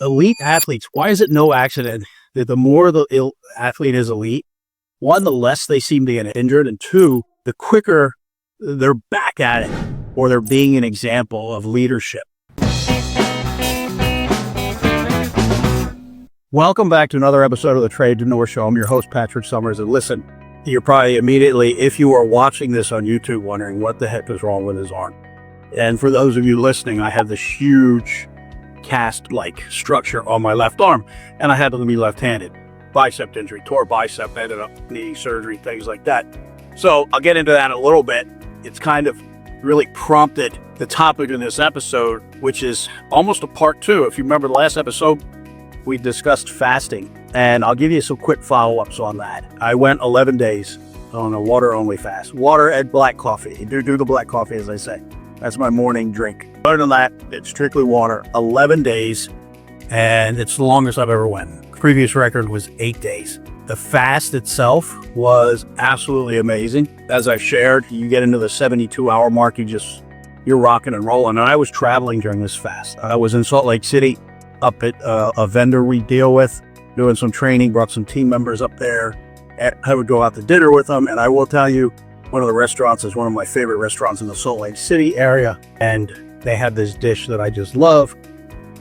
elite athletes, why is it no accident that the more the athlete is elite, one, the less they seem to get injured, and two, the quicker they're back at it, or they're being an example of leadership. Welcome back to another episode of the Tradepreneur Show. I'm your host, Patrick Summers. And listen, you're probably immediately, if you are watching this on YouTube, wondering what the heck is wrong with his arm. And for those of you listening, I have this huge cast-like structure on my left arm, and I had to be left-handed. Bicep injury, tore bicep, ended up needing surgery, things like that. So I'll get into that in a little bit. It's kind of really prompted the topic in this episode, which is almost a part two. If you remember the last episode, we discussed fasting, and I'll give you some quick follow-ups on that. I went 11 days on a water-only fast. Water and black coffee. You do the black coffee, as I say. That's my morning drink. Other than that, it's strictly water. 11 days, and it's the longest I've ever went. Previous record was 8 days. The fast itself was absolutely amazing. As I've shared, you get into the 72-hour mark, you're rocking and rolling. And I was traveling during this fast. I was in Salt Lake City, up at a vendor we deal with, doing some training, brought some team members up there. I would go out to dinner with them, and I will tell you, one of the restaurants is one of my favorite restaurants in the Salt Lake City area, and they have this dish that I just love,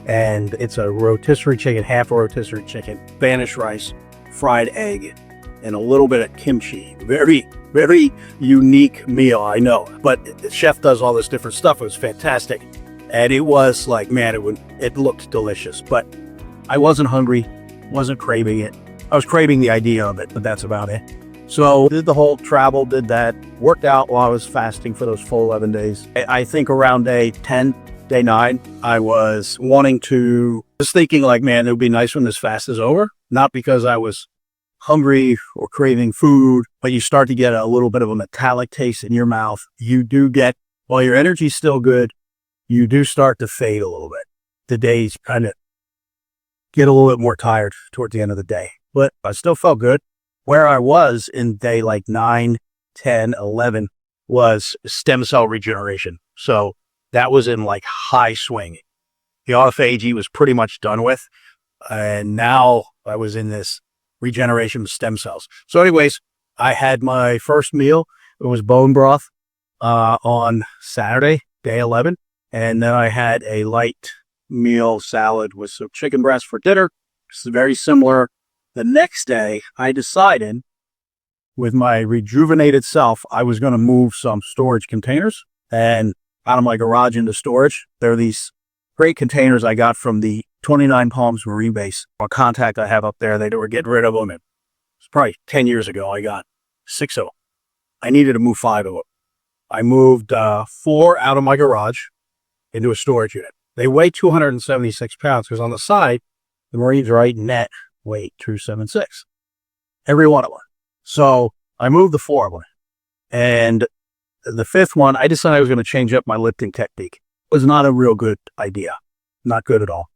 and it's a rotisserie chicken, half a rotisserie chicken, Spanish rice, fried egg, and a little bit of kimchi. Very, very unique meal, I know, but the chef does all this different stuff. It was fantastic. And it was like, man, it looked delicious, but I wasn't hungry, wasn't craving it. I was craving the idea of it, but that's about it. So did the whole travel, did that, worked out while I was fasting for those full 11 days. I think around day 10, day 9, I was thinking like, man, it would be nice when this fast is over. Not because I was hungry or craving food, but you start to get a little bit of a metallic taste in your mouth. You do get, while your energy's still good, you do start to fade a little bit. The days kind of get a little bit more tired toward the end of the day, but I still felt good. Where I was in day like 9, 10, 11 was stem cell regeneration. So that was in like high swing. The autophagy was pretty much done with. And now I was in this regeneration of stem cells. So anyways, I had my first meal. It was bone broth on Saturday, day 11. And then I had a light meal salad with some chicken breast for dinner. It's very similar. The next day, I decided with my rejuvenated self, I was going to move some storage containers and out of my garage into storage. There are these great containers I got from the 29 Palms Marine Base, a contact I have up there. They were getting rid of them. It's probably 10 years ago. I got 6 of them. I needed to move 5 of them. I moved 4 out of my garage into a storage unit. They weigh 276 pounds because on the side, the Marines write net weight 276. Every one of them. So I moved the 4 of them. And the 5th one, I decided I was going to change up my lifting technique. It was not a real good idea. Not good at all.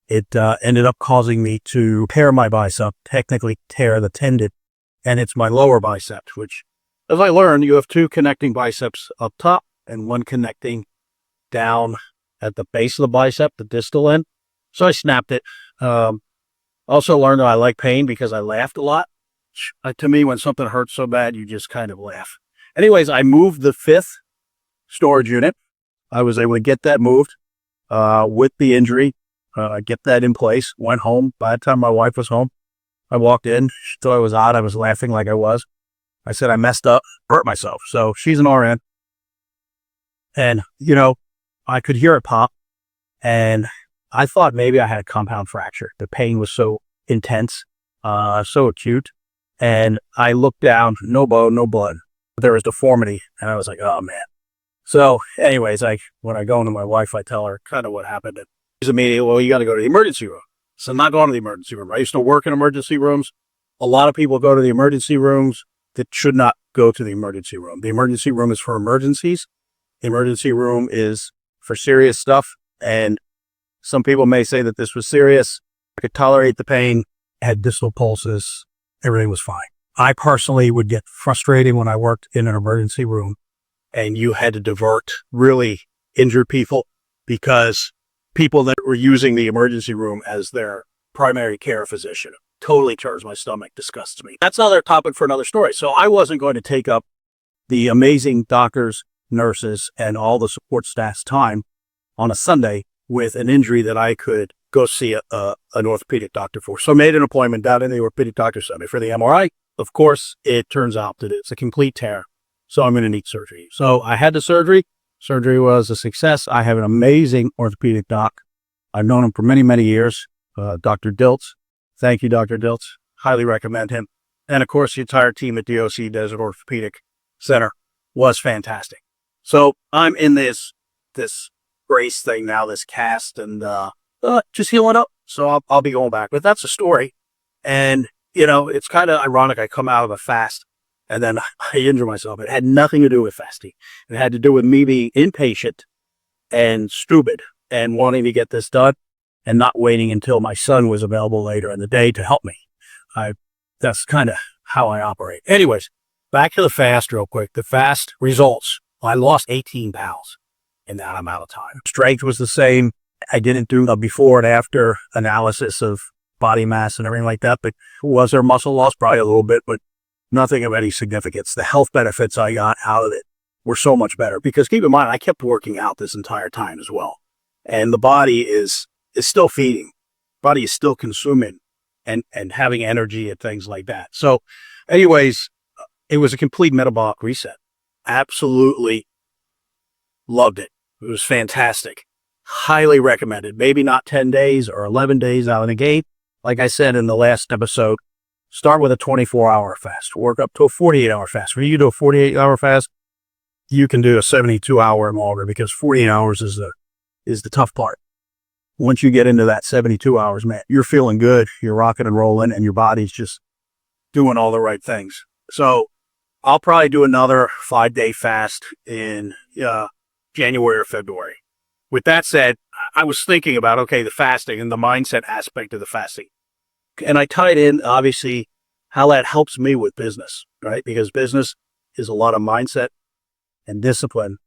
It ended up causing me to tear my bicep, technically tear the tendon, and it's my lower bicep, which, as I learned, you have 2 connecting biceps up top and 1 connecting down at the base of the bicep, the distal end. So I snapped it. Also learned that I like pain because I laughed a lot. To me, when something hurts so bad, you just kind of laugh. Anyways, I moved the 5th storage unit. I was able to get that moved with the injury, get that in place, went home. By the time my wife was home, I walked in. She thought I was odd. I was laughing like I was. I said I messed up, hurt myself. So she's an RN. And, I could hear it pop. And I thought maybe I had a compound fracture. The pain was so intense, so acute. And I looked down, no bone, no blood. There was deformity. And I was like, oh, man. So anyways, when I go into my wife, I tell her kind of what happened. And she's immediately, well, you got to go to the emergency room. So I'm not going to the emergency room. I used to work in emergency rooms. A lot of people go to the emergency rooms that should not go to the emergency room. The emergency room is for emergencies. The emergency room is for serious stuff. And some people may say that this was serious. I could tolerate the pain, had distal pulses, everything was fine. I personally would get frustrated when I worked in an emergency room and you had to divert really injured people because people that were using the emergency room as their primary care physician. Totally turns my stomach, disgusts me. That's another topic for another story. So I wasn't going to take up the amazing doctors, nurses, and all the support staff's time on a Sunday with an injury that I could go see an orthopedic doctor for. So I made an appointment down in the orthopedic doctor Sunday for the MRI. Of course, it turns out that it's a complete tear. So I'm going to need surgery. So I had the surgery. Surgery was a success. I have an amazing orthopedic doc. I've known him for many, many years. Dr. Diltz. Thank you, Dr. Diltz. Highly recommend him. And of course, the entire team at DOC Desert Orthopedic Center was fantastic. So I'm in this brace thing now, this cast, and just healing up. So I'll be going back. But that's a story. And, you know, it's kind of ironic. I come out of a fast and then I injure myself. It had nothing to do with fasting. It had to do with me being impatient and stupid and wanting to get this done and not waiting until my son was available later in the day to help me. That's kind of how I operate. Anyways, back to the fast real quick. The fast results. I lost 18 pounds in that amount of time. Strength was the same. I didn't do a before and after analysis of body mass and everything like that, but was there muscle loss? Probably a little bit, but nothing of any significance. The health benefits I got out of it were so much better because keep in mind, I kept working out this entire time as well. And the body is still feeding. Body is still consuming and having energy and things like that. So anyways, it was a complete metabolic reset. Absolutely loved it. It was fantastic. Highly recommended. Maybe not 10 days or 11 days out of the gate. Like I said in the last episode, start with a 24-hour fast. Work up to a 48-hour fast. When you do a 48-hour fast, you can do a 72-hour and longer because 48 hours is the tough part. Once you get into that 72 hours, man, you're feeling good. You're rocking and rolling, and your body's just doing all the right things. So I'll probably do another 5-day fast in January or February. With that said, I was thinking about, okay, the fasting and the mindset aspect of the fasting. And I tied in, obviously, how that helps me with business, right? Because business is a lot of mindset and discipline.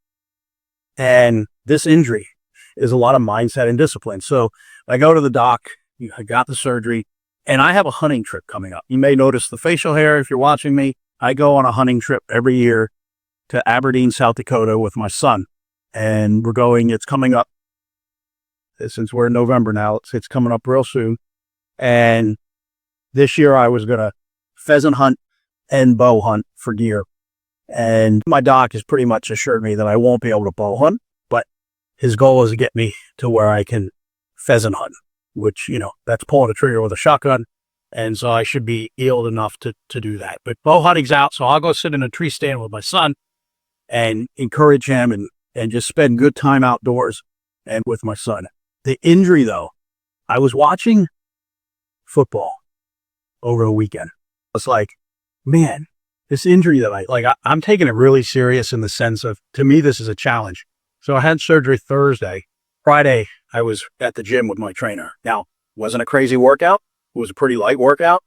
And this injury is a lot of mindset and discipline. So I go to the doc, I got the surgery, and I have a hunting trip coming up. You may notice the facial hair if you're watching me. I go on a hunting trip every year to Aberdeen, South Dakota with my son. And it's coming up, since we're in November now, it's coming up real soon. And this year I was going to pheasant hunt and bow hunt for deer. And my doc has pretty much assured me that I won't be able to bow hunt, but his goal is to get me to where I can pheasant hunt, which, that's pulling a trigger with a shotgun. And so I should be healed enough to do that. But bow hunting's out, so I'll go sit in a tree stand with my son and encourage him and just spend good time outdoors and with my son. The injury, though, I was watching football over the weekend. It's like, man, this injury that I'm taking it really serious in the sense of, to me, this is a challenge. So I had surgery Thursday. Friday, I was at the gym with my trainer. Now, wasn't a crazy workout. It was a pretty light workout,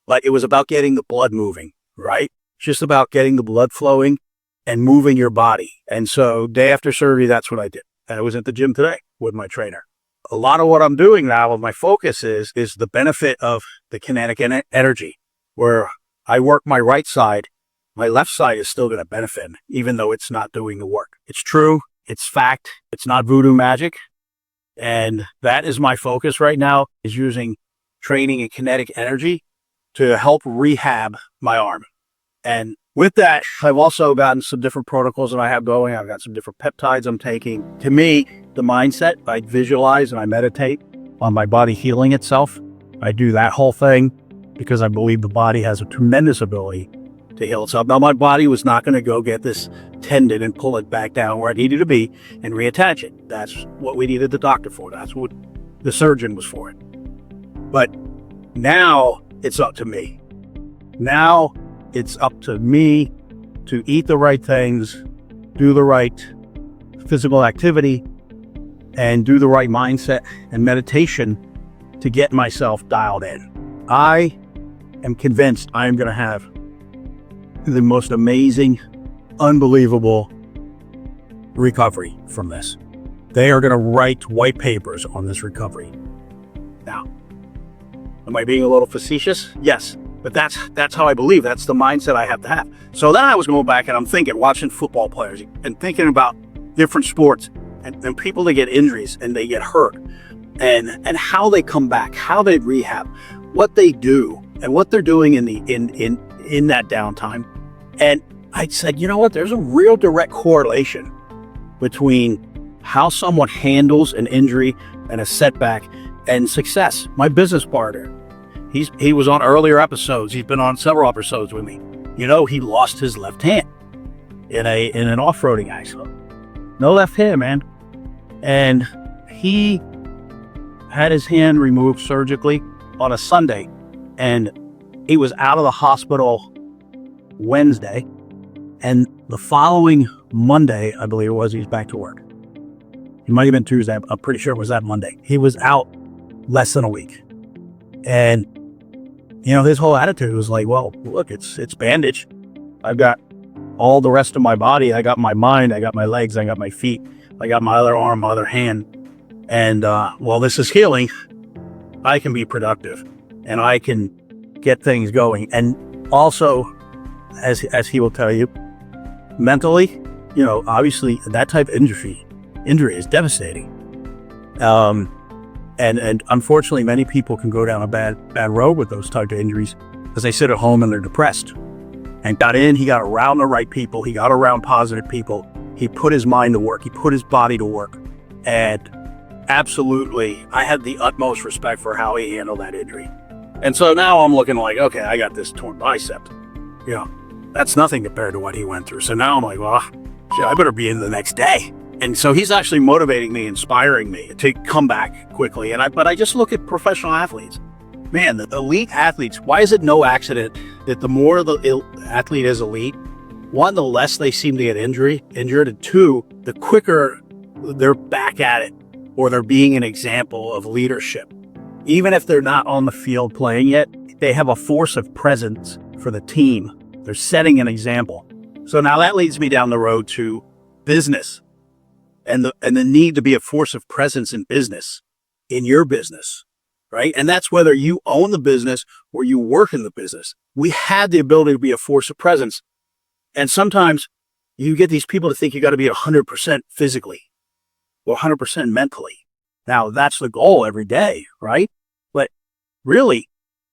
but it was about getting the blood moving, right? Just about getting the blood flowing and moving your body. And so day after surgery, that's what I did. And I was at the gym today with my trainer. A lot of what I'm doing now with my focus is the benefit of the kinetic energy, where I work my right side, my left side is still going to benefit, even though it's not doing the work. It's true. It's fact. It's not voodoo magic. And that is my focus right now, is using training and kinetic energy to help rehab my arm. And with that, I've also gotten some different protocols that I have going. I've got some different peptides I'm taking. To me, the mindset, I visualize and I meditate on my body healing itself. I do that whole thing because I believe the body has a tremendous ability to heal itself. Now, my body was not going to go get this tendon and pull it back down where it needed to be and reattach it. That's what we needed the doctor for. That's what the surgeon was for it. But now it's up to me. Now it's up to me to eat the right things, do the right physical activity, and do the right mindset and meditation to get myself dialed in. I am convinced I am going to have the most amazing, unbelievable recovery from this. They are going to write white papers on this recovery. Now, am I being a little facetious? Yes, but that's how I believe. That's the mindset I have to have. So then I was going back and I'm thinking, watching football players and thinking about different sports and people that get injuries and they get hurt and how they come back, how they rehab, what they do and what they're doing in that downtime. And I said, you know what? There's a real direct correlation between how someone handles an injury and a setback and success. My business partner, he was on earlier episodes. He's been on several episodes with me. You know, he lost his left hand in an off-roading accident. No left hand, man. And he had his hand removed surgically on a Sunday, and he was out of the hospital Wednesday, and the following Monday, I believe it was, he's back to work. It might have been Tuesday. I'm pretty sure it was that Monday. He was out less than a week. And, you know, his whole attitude was like, well, look, it's bandage. I've got all the rest of my body. I got my mind. I got my legs. I got my feet. I got my other arm, my other hand. And while this is healing, I can be productive and I can get things going. And also, as he will tell you, mentally, you know, obviously that type of injury is devastating. And unfortunately, many people can go down a bad road with those type of injuries because they sit at home and they're depressed. And he got around the right people. He got around positive people. He put his mind to work. He put his body to work. And absolutely, I had the utmost respect for how he handled that injury. And so now I'm looking like, okay, I got this torn bicep. You know, that's nothing compared to what he went through. So now I'm like, well, shit, I better be in the next day. And so he's actually motivating me, inspiring me to come back quickly. But I just look at professional athletes. Man, the elite athletes, why is it no accident that the more the athlete is elite, one, the less they seem to get injured, and two, the quicker they're back at it or they're being an example of leadership. Even if they're not on the field playing yet, they have a force of presence for the team. They're setting an example. So now that leads me down the road to business and the need to be a force of presence in business, in your business, right? And that's whether you own the business or you work in the business. We have the ability to be a force of presence. And sometimes you get these people to think you got to be 100% physically or 100% mentally. Now, that's the goal every day, right? But really,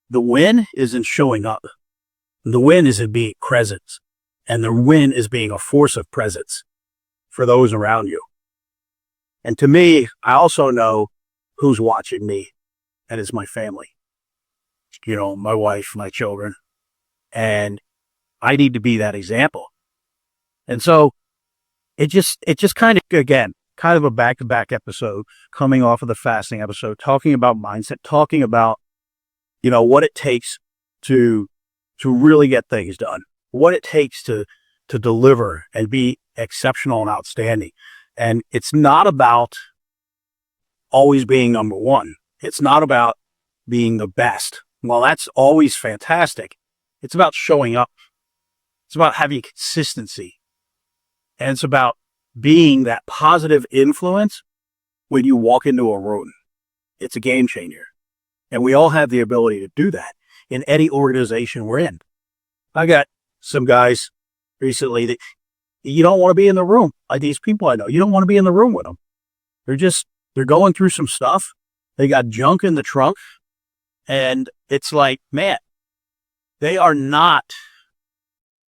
the win is in showing up. The win is in being present. And the win is being a force of presence for those around you. And to me, I also know who's watching me, and it's my family. You know, my wife, my children. And I need to be that example. And so it just kind of, again, kind of a back-to-back episode coming off of the fasting episode, talking about mindset, talking about, you know, what it takes to really get things done, what it takes to deliver and be exceptional and outstanding. And it's not about always being number one. It's not about being the best. Well, that's always fantastic. It's about showing up. It's about having consistency. And it's about being that positive influence when you walk into a room. It's a game changer. And we all have the ability to do that in any organization we're in. I got some guys recently that you don't want to be in the room. Like these people I know, you don't want to be in the room with them. They're going through some stuff. They got junk in the trunk. And it's like, man, they are not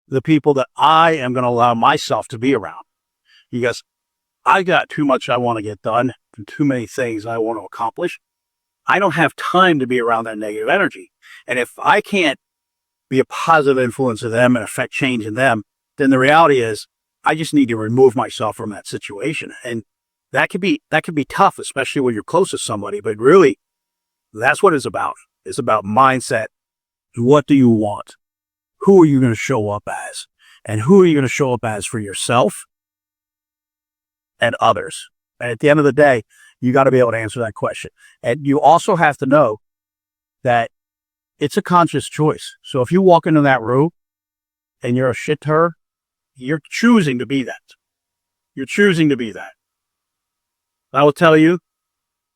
the people that I am going to allow myself to be around. Because I got too much I want to get done and too many things I want to accomplish. I don't have time to be around that negative energy. And if I can't be a positive influence to them and affect change in them, then the reality is I just need to remove myself from that situation. And that could be tough, especially when you're close to somebody. But really, that's what it's about. It's about mindset. What do you want? Who are you going to show up as? And who are you going to show up as for yourself and others? And at the end of the day, you got to be able to answer that question. And you also have to know that it's a conscious choice. So if you walk into that room and you're a shit-terror, you're choosing to be that. You're choosing to be that. I will tell you,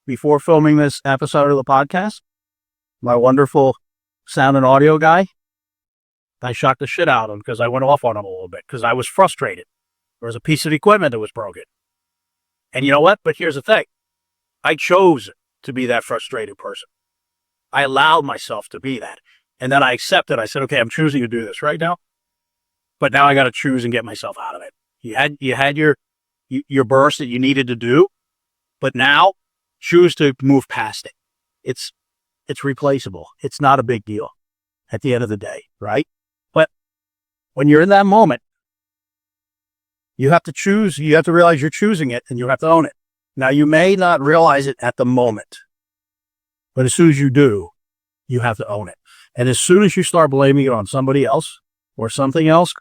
before filming this episode of the podcast, my wonderful sound and audio guy, I shocked the shit out of him because I went off on him a little bit because I was frustrated. There was a piece of equipment that was broken. And you know what? But here's the thing. I chose to be that frustrated person. I allowed myself to be that. And then I accepted. I said, okay, I'm choosing to do this right now. But now I got to choose and get myself out of it. You had your burst that you needed to do, but now choose to move past it. It's replaceable. It's not a big deal at the end of the day, right? But when you're in that moment, you have to choose. You have to realize you're choosing it, and you have to own it. Now, you may not realize it at the moment, but as soon as you do, you have to own it. And as soon as you start blaming it on somebody else or something else,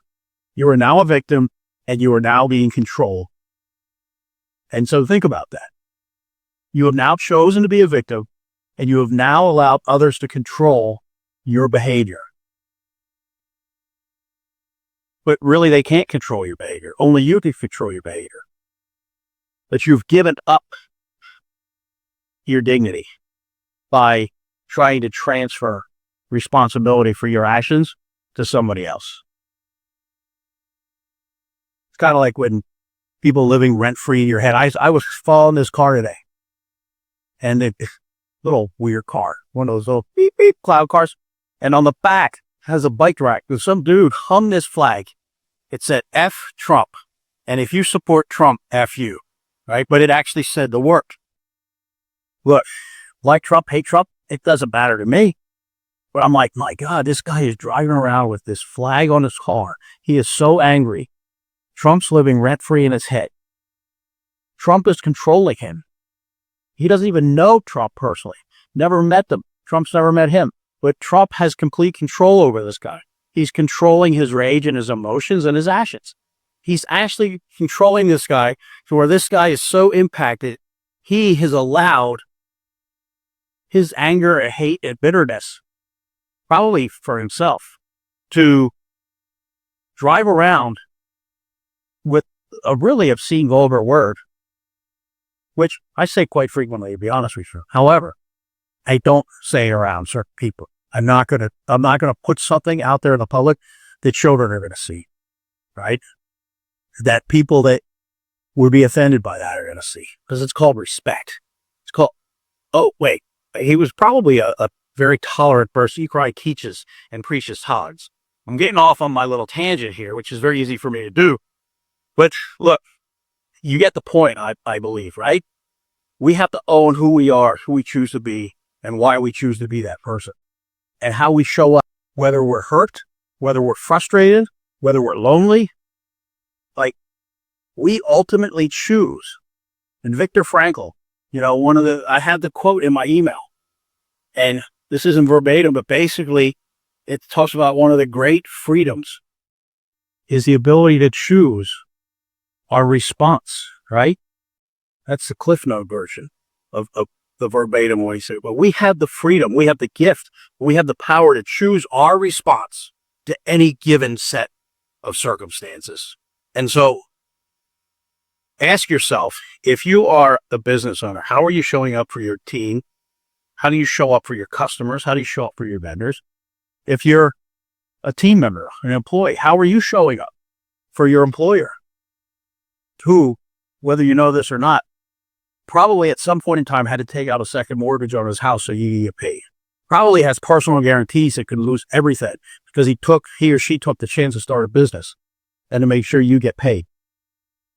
you are now a victim, and you are now being controlled. And so think about that. You have now chosen to be a victim, and you have now allowed others to control your behavior. But really, they can't control your behavior. Only you can control your behavior. But you've given up your dignity by trying to transfer responsibility for your actions to somebody else. It's kind of like when people living rent-free in your head. I was following this car today, and a little weird car, one of those little beep beep cloud cars, and on the back has a bike rack. There's some dude hung this flag. It said F Trump, and if you support Trump, F you, right? But it actually said the word. Look, like Trump, hate Trump, it doesn't matter to me. But I'm like, my God, this guy is driving around with this flag on his car. He is so angry. Trump's living rent-free in his head. Trump is controlling him. He doesn't even know Trump personally. Never met them. Trump's never met him. But Trump has complete control over this guy. He's controlling his rage and his emotions and his actions. He's actually controlling this guy to where this guy is so impacted, he has allowed his anger and hate and bitterness, probably for himself, to drive around with a really obscene, vulgar word, which I say quite frequently, to be honest with you. However, I don't say it around certain people. I'm not gonna put something out there in the public that children are gonna see, right? That people that would be offended by that are gonna see, because it's called respect. It's called, oh wait, he was probably a very tolerant person. He cried quiches and precious hogs. I'm getting off on my little tangent here, which is very easy for me to do. But look, you get the point, I believe, right? We have to own who we are, who we choose to be, and why we choose to be that person. And how we show up, whether we're hurt, whether we're frustrated, whether we're lonely. Like, we ultimately choose. And Viktor Frankl, I had the quote in my email. And this isn't verbatim, but basically it talks about one of the great freedoms is the ability to choose our response, right? That's the Cliff Note version of the verbatim what he said. But we have the freedom, we have the gift, we have the power to choose our response to any given set of circumstances. And so ask yourself, if you are a business owner, how are you showing up for your team? How do you show up for your customers? How do you show up for your vendors? If you're a team member, an employee, how are you showing up for your employer? Who, whether you know this or not, probably at some point in time had to take out a second mortgage on his house so you get paid. Probably has personal guarantees that could lose everything because he or she took the chance to start a business and to make sure you get paid.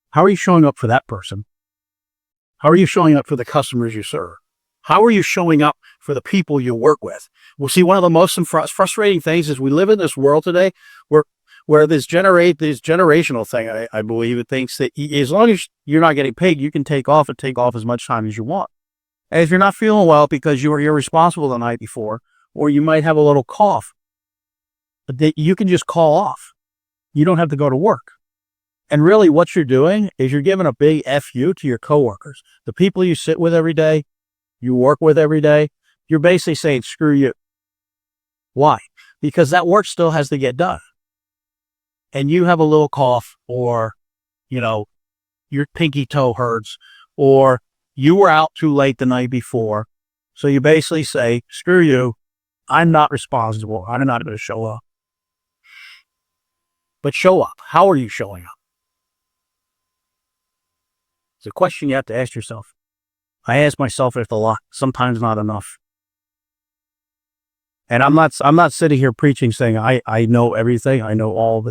How are you showing up for that person? How are you showing up for the customers you serve? How are you showing up for the people you work with? Well, see, one of the most frustrating things is we live in this world today where this generational thing, I believe, it thinks that as long as you're not getting paid, you can take off as much time as you want. And if you're not feeling well because you were irresponsible the night before, or you might have a little cough, you can just call off. You don't have to go to work. And really what you're doing is you're giving a big FU to your coworkers, the people you sit with every day, you work with every day. You're basically saying, screw you. Why? Because that work still has to get done. And you have a little cough, or, your pinky toe hurts, or You were out too late the night before. So you basically say, screw you. I'm not responsible. I'm not going to show up. But show up. How are you showing up? It's a question you have to ask yourself. I ask myself it a lot, sometimes not enough. And I'm not sitting here preaching saying I know everything. I know all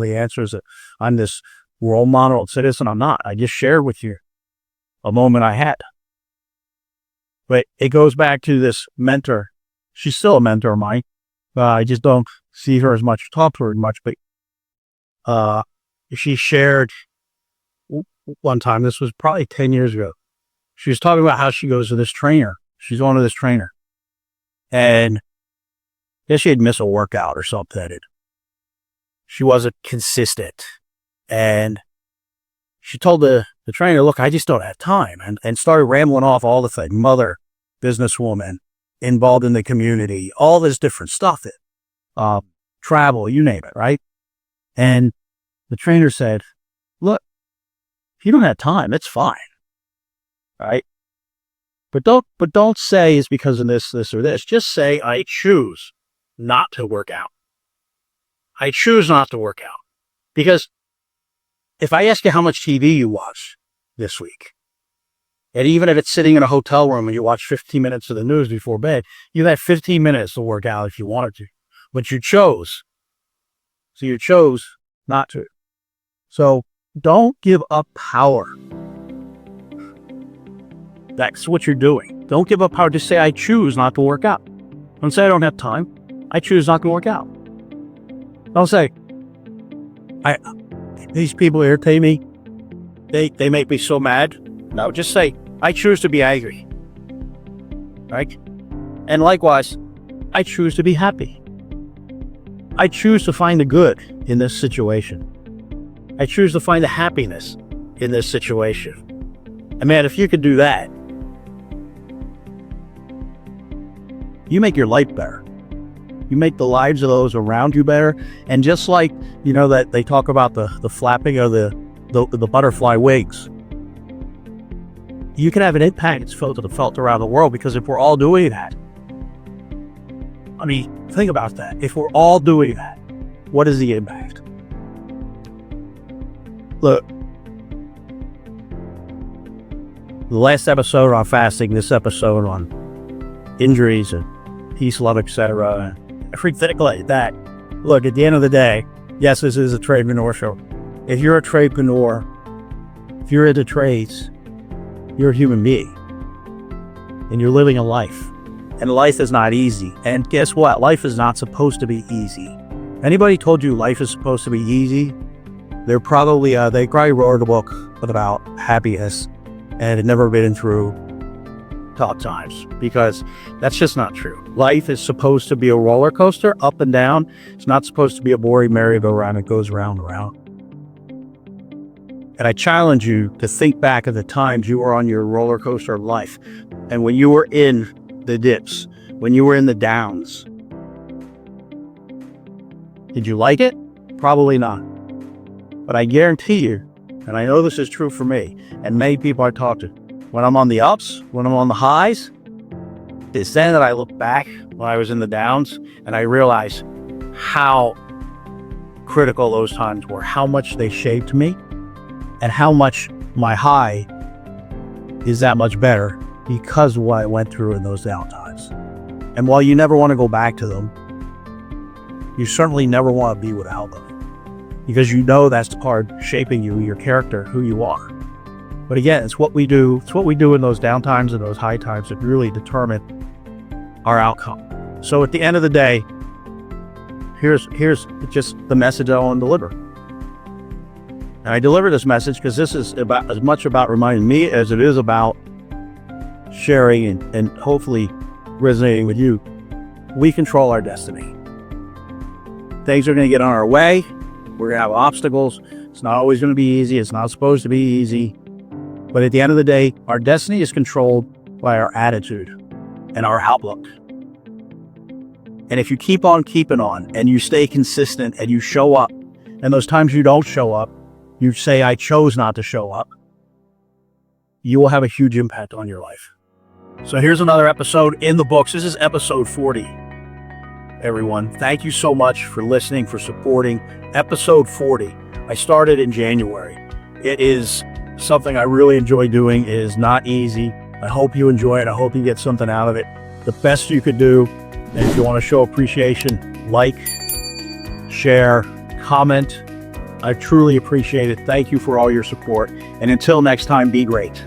the answers. I'm this role model citizen. I'm not. I just shared with you a moment I had. But it goes back to this mentor. She's still a mentor of mine. I just don't see her as much, talk to her as much, but she shared one time, this was probably 10 years ago. She was talking about how she goes to this trainer. She's on to this trainer. And I guess she had missed a workout or something. She wasn't consistent. And she told the trainer, look, I just don't have time. And started rambling off all the things. Mother, businesswoman, involved in the community, all this different stuff. Travel, you name it, right? And the trainer said, look, if you don't have time, it's fine. Right? But don't say it's because of this, or this. Just say, I choose not to work out. I choose not to work out. Because if I ask you how much TV you watch this week, and even if it's sitting in a hotel room and you watch 15 minutes of the news before bed, you had 15 minutes to work out if you wanted to. But you chose. So you chose not to. So don't give up power. That's what you're doing. Don't give up power. Just say, I choose not to work out. Don't say, I don't have time. I choose not to work out. Don't say, these people irritate me. They make me so mad. No, just say, I choose to be angry. Right? And likewise, I choose to be happy. I choose to find the good in this situation. I choose to find the happiness in this situation. And man, if you could do that, you make your life better. You make the lives of those around you better. And just like, that they talk about the flapping of the butterfly wings, you can have an impact that's felt around the world, because if we're all doing that, I mean, think about that. If we're all doing that, what is the impact? Look, the last episode on fasting, this episode on injuries and peace, love, etc., everything like that. Look, at the end of the day, yes, this is a Tradepreneur Show. If you're a tradepreneur, if you're into trades, you're a human being. And you're living a life. And life is not easy. And guess what? Life is not supposed to be easy. Anybody told you life is supposed to be easy? They probably wrote a book about happiness and had never been through tough times, because that's just not true. Life is supposed to be a roller coaster, up and down. It's not supposed to be a boring merry-go-round. It goes round and round. And I challenge you to think back of the times you were on your roller coaster of life. And when you were in the dips, when you were in the downs, did you like it? Probably not. But I guarantee you, and I know this is true for me, and many people I talk to, when I'm on the ups, when I'm on the highs, it's then that I look back when I was in the downs and I realize how critical those times were, how much they shaped me, and how much my high is that much better because of what I went through in those down times. And while you never want to go back to them, you certainly never want to be without them, because you know that's part of shaping you, your character, who you are. But again, it's what we do. It's what we do in those down times and those high times that really determine our outcome. So at the end of the day, here's just the message I want to deliver. And I deliver this message because this is about as much about reminding me as it is about sharing and hopefully resonating with you. We control our destiny. Things are going to get on our way. We're going to have obstacles. It's not always going to be easy. It's not supposed to be easy. But at the end of the day, our destiny is controlled by our attitude and our outlook. And if you keep on keeping on and you stay consistent and you show up, and those times you don't show up, you say, I chose not to show up, you will have a huge impact on your life. So here's another episode in the books. This is episode 40. Everyone, thank you so much for listening, for supporting episode 40. I started in January. It is something I really enjoy doing. It is not easy. I hope you enjoy it. I hope you get something out of it. The best you could do, and if you want to show appreciation, like, share, comment. I truly appreciate it. Thank you for all your support. And until next time, be great.